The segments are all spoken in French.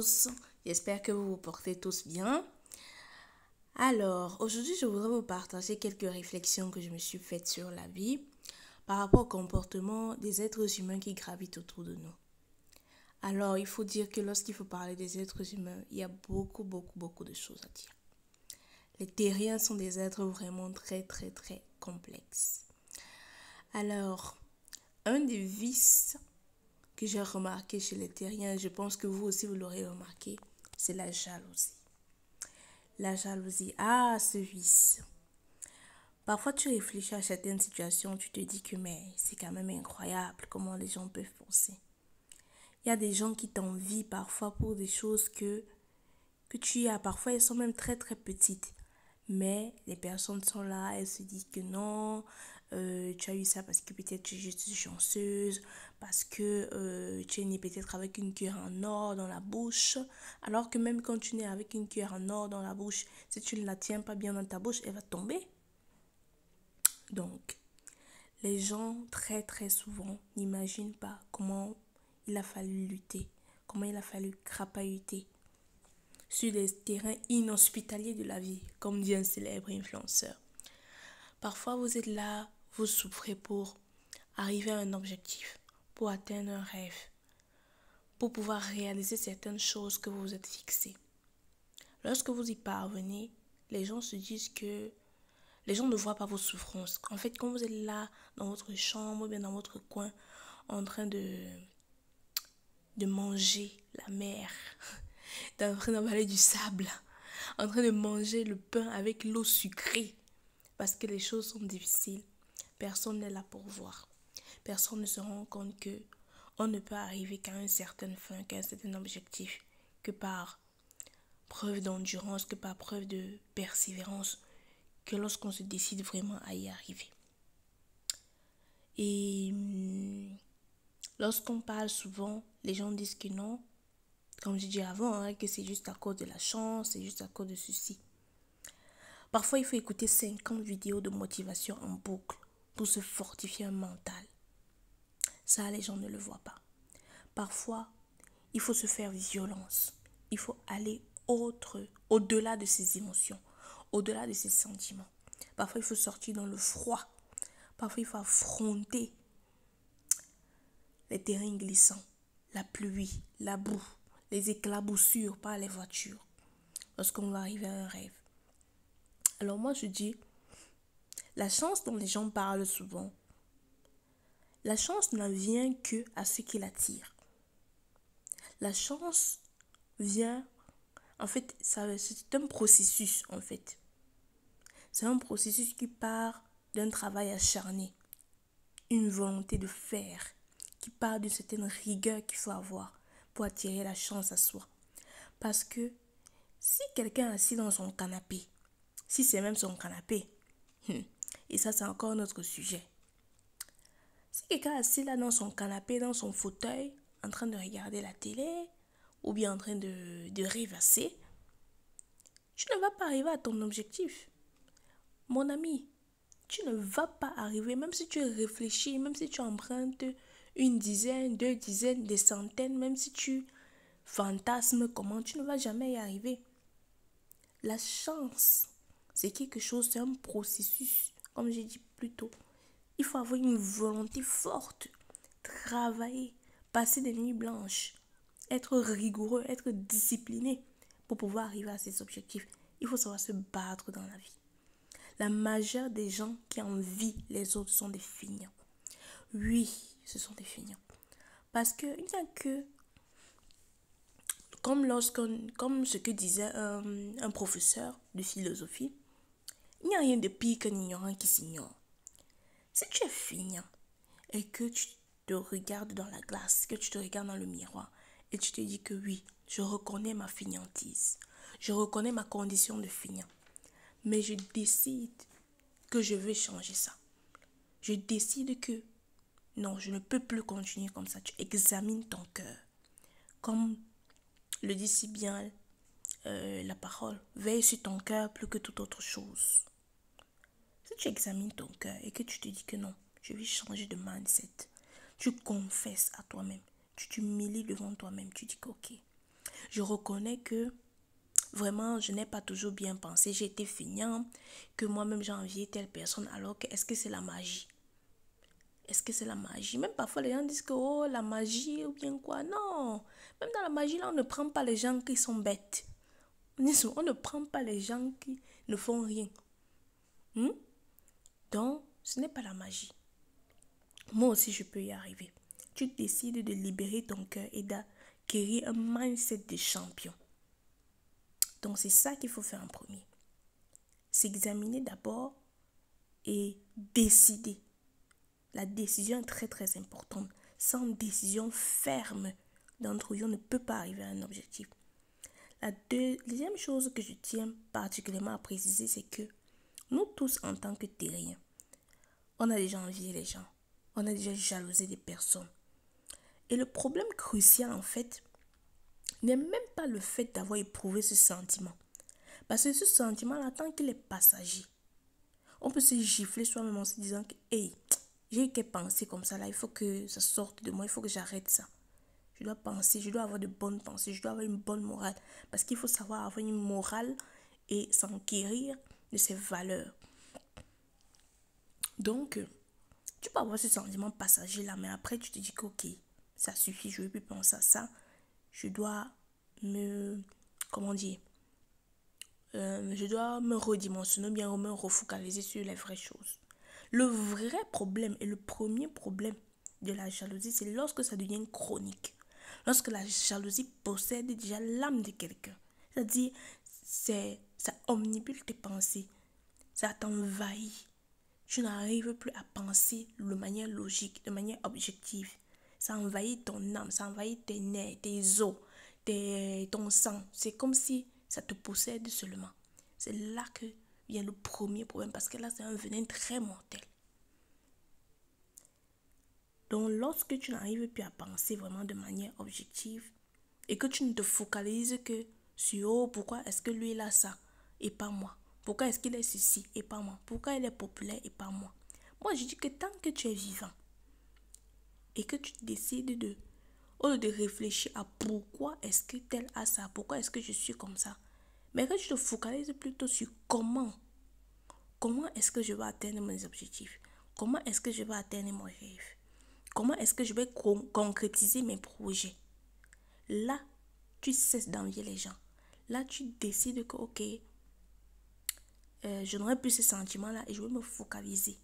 tous, j'espère que vous vous portez tous bien. Alors, aujourd'hui, je voudrais vous partager quelques réflexions que je me suis faites sur la vie par rapport au comportement des êtres humains qui gravitent autour de nous. Alors, il faut dire que lorsqu'il faut parler des êtres humains, il y a beaucoup de choses à dire. Les terriens sont des êtres vraiment très complexes. Alors, un des vices que j'ai remarqué chez les terriens, je pense que vous aussi vous l'aurez remarqué, c'est la jalousie. La jalousie, ce vice. Parfois tu réfléchis à certaines situations, tu te dis que mais c'est quand même incroyable comment les gens peuvent penser. Il y a des gens qui t'envient parfois pour des choses que tu as. Parfois elles sont même très petites. Mais les personnes sont là, elles se disent que non, tu as eu ça parce que peut-être tu es juste chanceuse, parce que tu es née peut-être avec une cuillère en or dans la bouche. Alors que même quand tu es née avec une cuillère en or dans la bouche, si tu ne la tiens pas bien dans ta bouche, elle va tomber. Donc, les gens très souvent n'imaginent pas comment il a fallu lutter, comment il a fallu crapahuter sur des terrains inhospitaliers de la vie, comme dit un célèbre influenceur. Parfois, vous êtes là, vous souffrez pour arriver à un objectif, pour atteindre un rêve, pour pouvoir réaliser certaines choses que vous vous êtes fixées. Lorsque vous y parvenez, les gens se disent que les gens ne voient pas vos souffrances. En fait, quand vous êtes là, dans votre chambre, ou bien dans votre coin, en train de manger la mer, en train d'avaler du sable, en train de manger le pain avec l'eau sucrée, parce que les choses sont difficiles. Personne n'est là pour voir. Personne ne se rend compte que on ne peut arriver qu'à une certaine fin, qu'à un certain objectif, que par preuve d'endurance, que par preuve de persévérance, que lorsqu'on se décide vraiment à y arriver. Et lorsqu'on parle souvent, les gens disent que non, comme je disais avant, que c'est juste à cause de la chance, c'est juste à cause de ceci. Parfois, il faut écouter 50 vidéos de motivation en boucle pour se fortifier un mental. Ça, les gens ne le voient pas. Parfois, il faut se faire violence. Il faut aller au-delà de ses émotions, au-delà de ses sentiments. Parfois, il faut sortir dans le froid. Parfois, il faut affronter les terrains glissants, la pluie, la boue, les éclaboussures par les voitures, lorsqu'on va arriver à un rêve. Alors moi, je dis, la chance dont les gens parlent souvent, la chance n'en vient que à ceux qui l'attirent. La chance vient, en fait, c'est un processus, en fait. C'est un processus qui part d'un travail acharné, une volonté de faire, qui part d'une certaine rigueur qu'il faut avoir pour attirer la chance à soi. Parce que si quelqu'un est assis dans son canapé, si c'est même son canapé, et ça c'est encore notre sujet. Si quelqu'un est assis là dans son canapé, dans son fauteuil, en train de regarder la télé, ou bien en train de rêvasser, tu ne vas pas arriver à ton objectif. Mon ami, tu ne vas pas arriver, même si tu réfléchis, même si tu empruntes une dizaine, 2 dizaines, des centaines, même si tu fantasmes comment, tu ne vas jamais y arriver. La chance, c'est quelque chose, c'est un processus, comme j'ai dit plus tôt. Il faut avoir une volonté forte, travailler, passer des nuits blanches, être rigoureux, être discipliné pour pouvoir arriver à ses objectifs. Il faut savoir se battre dans la vie. La majeure des gens qui envient les autres sont des feignants. Oui, ce sont des feignants. Parce qu'il n'y a que, comme ce que disait un professeur de philosophie, il n'y a rien de pire qu'un ignorant qui s'ignore. Si tu es feignant et que tu te regardes dans la glace, que tu te regardes dans le miroir et tu te dis que oui, je reconnais ma feignantise, je reconnais ma condition de feignant, mais je décide que je veux changer ça. Je décide que non, je ne peux plus continuer comme ça. Tu examines ton cœur. Comme le dit si bien la parole, veille sur ton cœur plus que toute autre chose. Si tu examines ton cœur et que tu te dis que non, je vais changer de mindset, tu confesses à toi-même, tu t'humilies devant toi-même, tu dis que ok, Je reconnais que vraiment, je n'ai pas toujours bien pensé. J'ai été feignant, que moi-même j'ai envié telle personne. Alors que, est-ce que c'est la magie? Est-ce que c'est la magie? Même parfois, les gens disent que, oh, la magie ou bien quoi. Non. Même dans la magie, là, on ne prend pas les gens qui sont bêtes. On ne prend pas les gens qui ne font rien. Donc, ce n'est pas la magie. Moi aussi, je peux y arriver. Tu décides de libérer ton cœur et d'acquérir un mindset de champion. Donc, c'est ça qu'il faut faire en premier. S'examiner d'abord et décider. La décision est très très importante. Sans décision ferme d'entre vous, on ne peut pas arriver à un objectif. La deuxième chose que je tiens particulièrement à préciser, c'est que nous tous en tant que terriens, on a déjà envié les gens. On a déjà jalousé des personnes. Et le problème crucial en fait, n'est même pas le fait d'avoir éprouvé ce sentiment. Parce que ce sentiment-là, tant qu'il est passager, on peut se gifler soi-même en se disant que, hey, j'ai qu'à penser comme ça là, il faut que ça sorte de moi, il faut que j'arrête ça. Je dois penser, je dois avoir de bonnes pensées, je dois avoir une bonne morale. Parce qu'il faut savoir avoir une morale et s'enquérir de ses valeurs. Donc, tu peux avoir ce sentiment passager là, mais après tu te dis que ok, ça suffit, je ne vais plus penser à ça. Je dois me, comment dire, je dois me redimensionner, bien me refocaliser sur les vraies choses. Le vrai problème et le premier problème de la jalousie, c'est lorsque ça devient chronique. Lorsque la jalousie possède déjà l'âme de quelqu'un. C'est-à-dire, ça omnibule tes pensées. Ça t'envahit. Tu n'arrives plus à penser de manière logique, de manière objective. Ça envahit ton âme, ça envahit tes nerfs, tes os, ton sang. C'est comme si ça te possède seulement. C'est là que vient le premier problème parce que là, c'est un venin très mortel. Donc, lorsque tu n'arrives plus à penser vraiment de manière objective et que tu ne te focalises que sur oh, pourquoi est-ce que lui il a ça et pas moi? Pourquoi est-ce qu'il est ceci et pas moi? Pourquoi il est populaire et pas moi? Moi, je dis que tant que tu es vivant et que tu décides de, au lieu de réfléchir à pourquoi est-ce que tel a ça, pourquoi est-ce que je suis comme ça, mais que tu te focalises plutôt sur comment est-ce que je vais atteindre mes objectifs, comment est-ce que je vais atteindre mon rêve, comment est-ce que je vais concrétiser mes projets. Là, tu cesses d'envier les gens. Là, tu décides que, ok, je n'aurai plus ces sentiments-là et je vais me focaliser.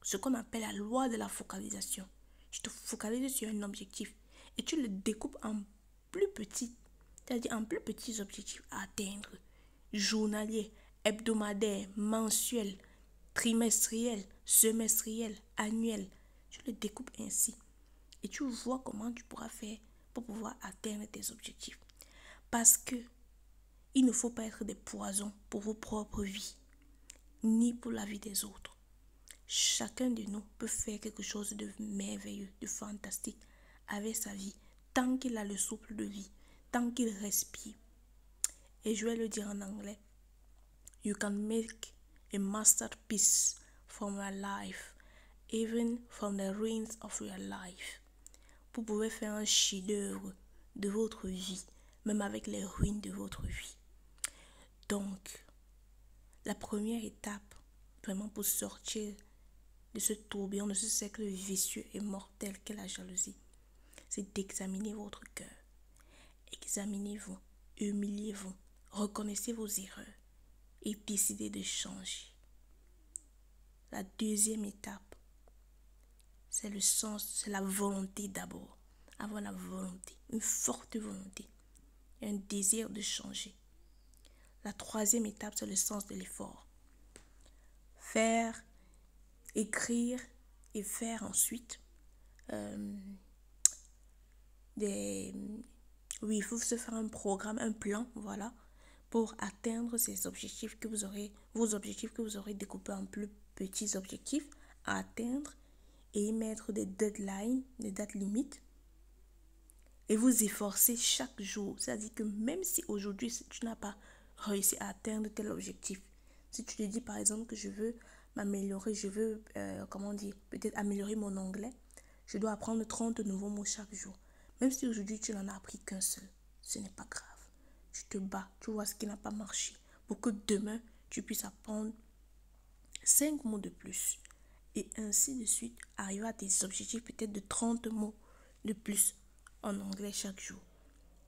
Ce qu'on appelle la loi de la focalisation. Je te focalise sur un objectif et tu le découpes en plus petits, c'est-à-dire en plus petits objectifs à atteindre. Journalier, hebdomadaire, mensuel, trimestriel, semestriel, annuel. Tu le découpes ainsi et tu vois comment tu pourras faire pour pouvoir atteindre tes objectifs. Parce que il ne faut pas être des poisons pour vos propres vies, ni pour la vie des autres. Chacun de nous peut faire quelque chose de merveilleux, de fantastique avec sa vie, tant qu'il a le souffle de vie, tant qu'il respire. Et je vais le dire en anglais. You can make a masterpiece from your life, even from the ruins of your life. Vous pouvez faire un chef-d'œuvre de votre vie, même avec les ruines de votre vie. Donc, la première étape, vraiment pour sortir de ce tourbillon, de ce cercle vicieux et mortel qu'est la jalousie, c'est d'examiner votre cœur. Examinez-vous, humiliez-vous, reconnaissez vos erreurs et décidez de changer. La deuxième étape, c'est le sens, c'est la volonté d'abord. Avoir la volonté, une forte volonté, un désir de changer. La troisième étape, c'est le sens de l'effort. Faire, écrire et faire ensuite oui, il faut se faire un programme, un plan, voilà, pour atteindre ces objectifs que vous aurez, vos objectifs que vous aurez découpés en plus petits objectifs à atteindre et y mettre des deadlines, des dates limites et vous efforcer chaque jour. C'est-à-dire que même si aujourd'hui tu n'as pas réussi à atteindre tel objectif, si tu te dis par exemple que je veux m'améliorer, je veux, peut-être améliorer mon anglais, je dois apprendre 30 nouveaux mots chaque jour. Même si aujourd'hui tu n'en as appris qu'un seul, ce n'est pas grave. Tu te bats, tu vois ce qui n'a pas marché pour que demain, tu puisses apprendre 5 mots de plus. Et ainsi de suite, arriver à tes objectifs peut-être de 30 mots de plus en anglais chaque jour.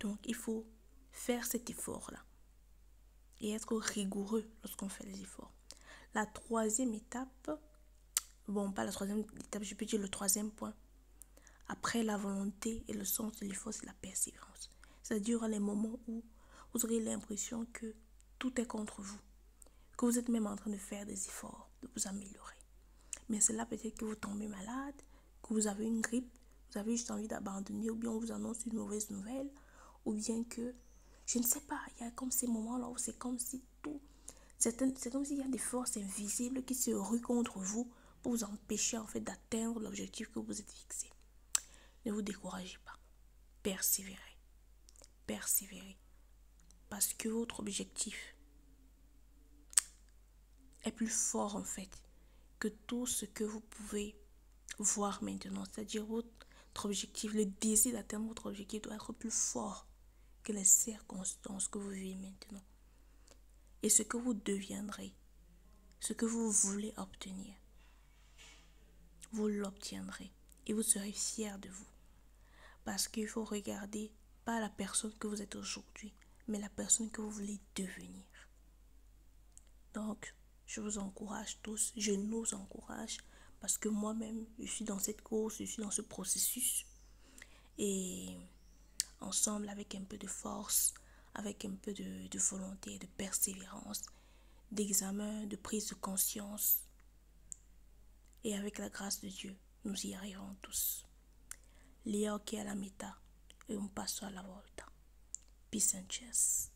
Donc, il faut faire cet effort-là et être rigoureux lorsqu'on fait les efforts. La troisième étape, bon, pas la troisième étape, je peux dire le troisième point. Après la volonté et le sens de l'effort, c'est la persévérance. C'est-à-dire les moments où vous aurez l'impression que tout est contre vous, que vous êtes même en train de faire des efforts, de vous améliorer. Mais c'est là peut-être que vous tombez malade, que vous avez une grippe, vous avez juste envie d'abandonner, ou bien on vous annonce une mauvaise nouvelle, ou bien que, je ne sais pas, il y a comme ces moments-là où c'est comme si tout, c'est comme s'il y a des forces invisibles qui se ruent contre vous pour vous empêcher en fait d'atteindre l'objectif que vous êtes fixé. Ne vous découragez pas, persévérez, persévérez, parce que votre objectif est plus fort en fait que tout ce que vous pouvez voir maintenant. C'est-à-dire votre objectif, le désir d'atteindre votre objectif doit être plus fort que les circonstances que vous vivez maintenant. Et ce que vous deviendrez, ce que vous voulez obtenir, vous l'obtiendrez et vous serez fiers de vous. Parce qu'il faut regarder pas la personne que vous êtes aujourd'hui, mais la personne que vous voulez devenir. Donc, je vous encourage tous, je nous encourage, parce que moi-même, je suis dans cette course, je suis dans ce processus. Et ensemble, avec un peu de force, avec un peu de volonté, de persévérance, d'examen, de prise de conscience, et avec la grâce de Dieu, nous y arriverons tous. Lia ok à la meta, et on passe à la volta. Peace and cheers.